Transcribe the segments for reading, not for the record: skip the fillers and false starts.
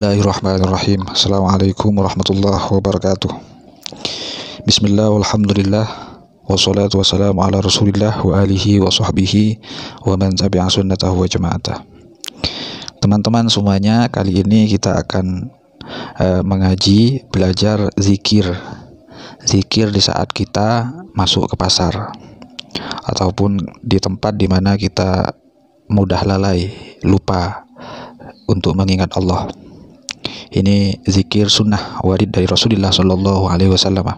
Bismillahirrahmanirrahim. Assalamualaikum warahmatullahi wabarakatuh. Bismillah walhamdulillah wassalatu wassalamu ala rasulillah wa alihi wa sahbihi wa man tabi'a sunnatahu wa jama'atah. Teman-teman semuanya, kali ini kita akan belajar zikir di saat kita masuk ke pasar ataupun di tempat di mana kita mudah lalai, lupa untuk mengingat Allah. Ini zikir sunnah warid dari Rasulullah sallallahu alaihi wasallam.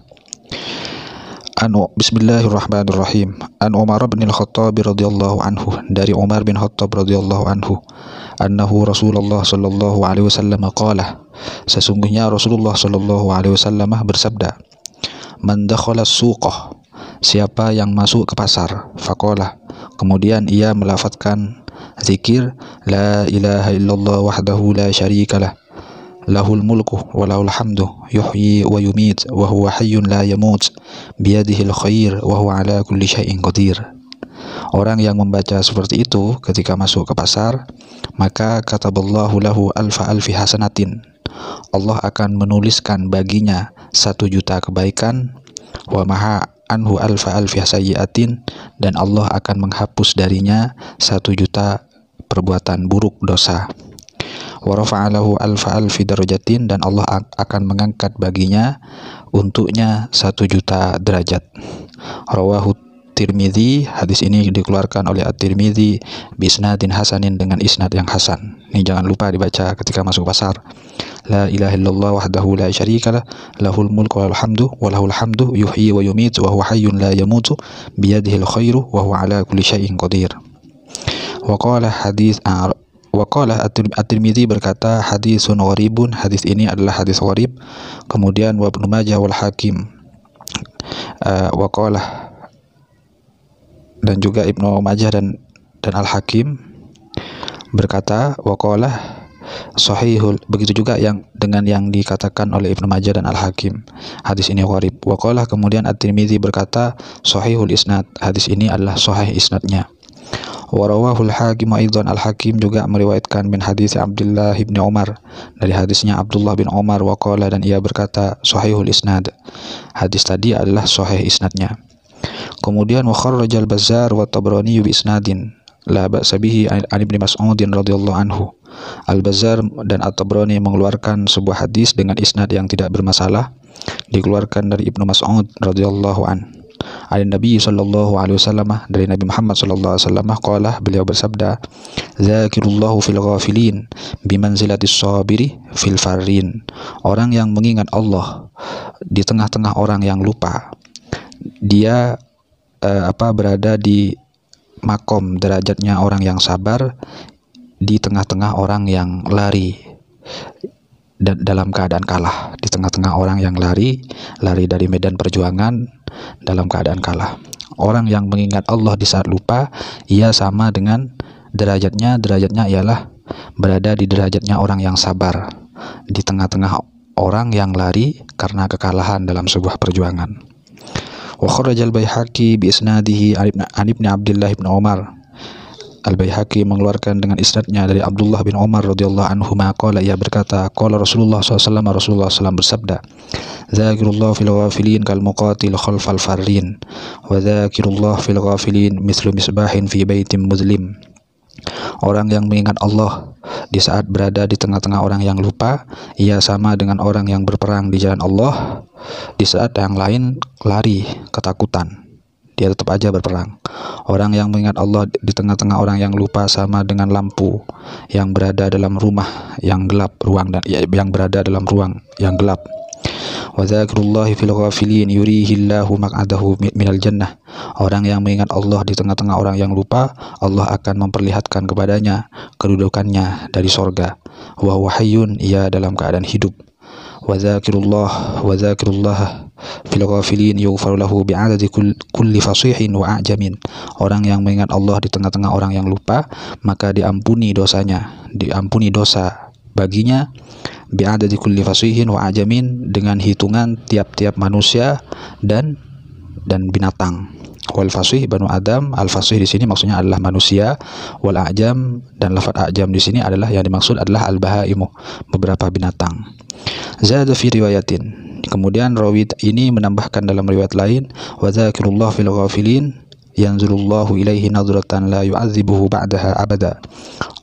Bismillahirrahmanirrahim. An Umar bin Al-Khattab radhiyallahu anhu, dari Umar bin Khattab radhiyallahu anhu, annahu Rasulullah sallallahu alaihi wasallam qala, sesungguhnya Rasulullah sallallahu alaihi wasallam bersabda, man dakhala suqah, siapa yang masuk ke pasar, faqala, kemudian ia melafazkan zikir la ilaha illallah wahdahu la syarikalah, lahul mulku wa lahul hamdu yuhyi wa yumit wa huwa hayyun la yamut biyadihil khair wa huwa ala kulli syai'in qadir. Orang yang membaca seperti itu ketika masuk ke pasar, maka kataballahu lahu alfi hasanatin, Allah akan menuliskan baginya 1.000.000 kebaikan, wa maha anhu alfi sayyiatin, dan Allah akan menghapus darinya 1.000.000 perbuatan buruk, dosa. Wa rafa'alahu alfi darajatin, dan Allah akan mengangkat baginya untuknya 1.000.000 derajat. Rawahu Tirmidzi, hadis ini dikeluarkan oleh At-Tirmidzi bisnadin hasanin, dengan isnad yang hasan. Ini jangan lupa dibaca ketika masuk pasar. La ilaha illallah wahdahu la syarikalah, lahul mulku wa lahul hamdu yuhyi wa yumit wa huwa hayyun la yamutu biyadihil khairu wa huwa ala kulli syai'in qadir. Waqala At-Tirmidzi berkata, hadisun gharibun, hadis ini adalah hadis gharib. Kemudian wa Ibnu Majah wal Hakim, waqala, dan juga Ibnu Majah dan Al-Hakim berkata, waqala sahihul, begitu juga dengan yang dikatakan oleh Ibnu Majah dan Al-Hakim, hadis ini gharib. Waqala, kemudian At-Tirmidzi berkata, sahihul isnad, hadis ini adalah sahih isnadnya. Warawahul Hakim aidan, Al-Hakim juga meriwayatkan min hadis Abdullah bin Umar, dari hadisnya Abdullah bin Umar, waqala, dan ia berkata sahihul isnad, hadis tadi adalah sahih isnadnya. Kemudian wa kharrajal Bazzar wa Tabrani bi isnadin la ba'sa bihi an Ibnu Mas'ud radhiyallahu anhu. Al-Bazzar dan At-Tabrani mengeluarkan sebuah hadis dengan isnad yang tidak bermasalah, dikeluarkan dari Ibnu Mas'ud radhiyallahu anhu. Nabi sallallahu alaihi wasallam, dari Nabi Muhammad sallallahu alaihi wasallam, qala, beliau bersabda, zakirullahu fil ghafilin bimanzilatis sabiri fil farin. Orang yang mengingat Allah di tengah-tengah orang yang lupa, dia berada di makom derajatnya orang yang sabar di tengah-tengah orang yang lari dalam keadaan kalah, di tengah-tengah orang yang lari dari medan perjuangan dalam keadaan kalah. Orang yang mengingat Allah di saat lupa, ia sama dengan derajatnya ialah berada di derajatnya orang yang sabar di tengah-tengah orang yang lari karena kekalahan dalam sebuah perjuangan. Wa kharrajal Baihaqi bi isnadihi an Ibnu Abdullah bin Umar. Al-Baihaqi mengeluarkan dengan isnadnya dari Abdullah bin Umar radhiyallahu anhu, maqala, ia berkata, qala Rasulullah SAW, Rasulullah SAW bersabda, zakirullah fil ghafilin kal muqatil khalfal farin wa zakirullah fil ghafilin mislu misbahin fi baitin muzlim. Orang yang mengingat Allah di saat berada di tengah-tengah orang yang lupa, ia sama dengan orang yang berperang di jalan Allah di saat yang lain lari ketakutan, dia tetap aja berperang. Orang yang mengingat Allah di tengah-tengah orang yang lupa sama dengan lampu yang berada dalam rumah yang gelap, yang berada dalam ruang yang gelap. Wa dzakrullahi fil ghafilin yurihillahu maq'adahu minal jannah. Orang yang mengingat Allah di tengah-tengah orang yang lupa, Allah akan memperlihatkan kepadanya kedudukannya dari sorga. Wa huwa hayyun, ia dalam keadaan hidup. Wa dzakirullah fil ghafilin yughfar lahu bi'adadi kulli fasihin wa a'jamin. Orang yang mengingat Allah di tengah-tengah orang yang lupa, maka diampuni dosa baginya bi'adadi kulli fasihin wa a'jamin, dengan hitungan tiap-tiap manusia dan binatang. Wal fasih Banu Adam, al fasih di sini maksudnya adalah manusia. Wal a'jam, dan lafaz a'jam di sini adalah yang dimaksud adalah al bahaimu, beberapa binatang. Zada fi riwayatin, kemudian rawi ini menambahkan dalam riwayat lain, wa dzakirullah fil ghafilin yanzurullahu ilaihi nadratan la yu'adzibuhu ba'daha abada.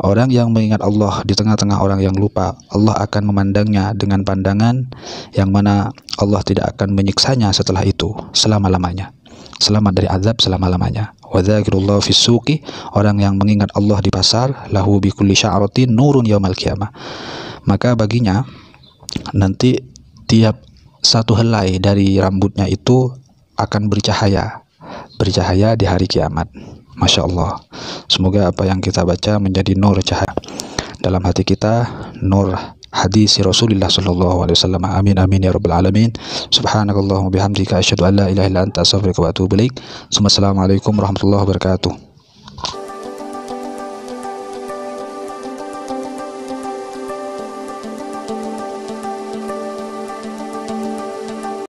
Orang yang mengingat Allah di tengah-tengah orang yang lupa, Allah akan memandangnya dengan pandangan yang mana Allah tidak akan menyiksanya setelah itu selama-lamanya, selamat dari azab selama-lamanya. Wa dzakirullahu fis suqi, orang yang mengingat Allah di pasar, lahu bi kulli sya'ratin nurun yaumal qiyamah, maka baginya nanti tiap satu helai dari rambutnya itu akan bercahaya di hari kiamat. Masya Allah. Semoga apa yang kita baca menjadi nur cahaya dalam hati kita, nur hadis Rasulullah sallallahu alaihi wasallam. Amin amin ya rabbal alamin. Subhanakallahumma bihamdika asyhadu an la ilaha illa anta astaghfiruka wa atubu ilaik. Assalamualaikum warahmatullahi wabarakatuh.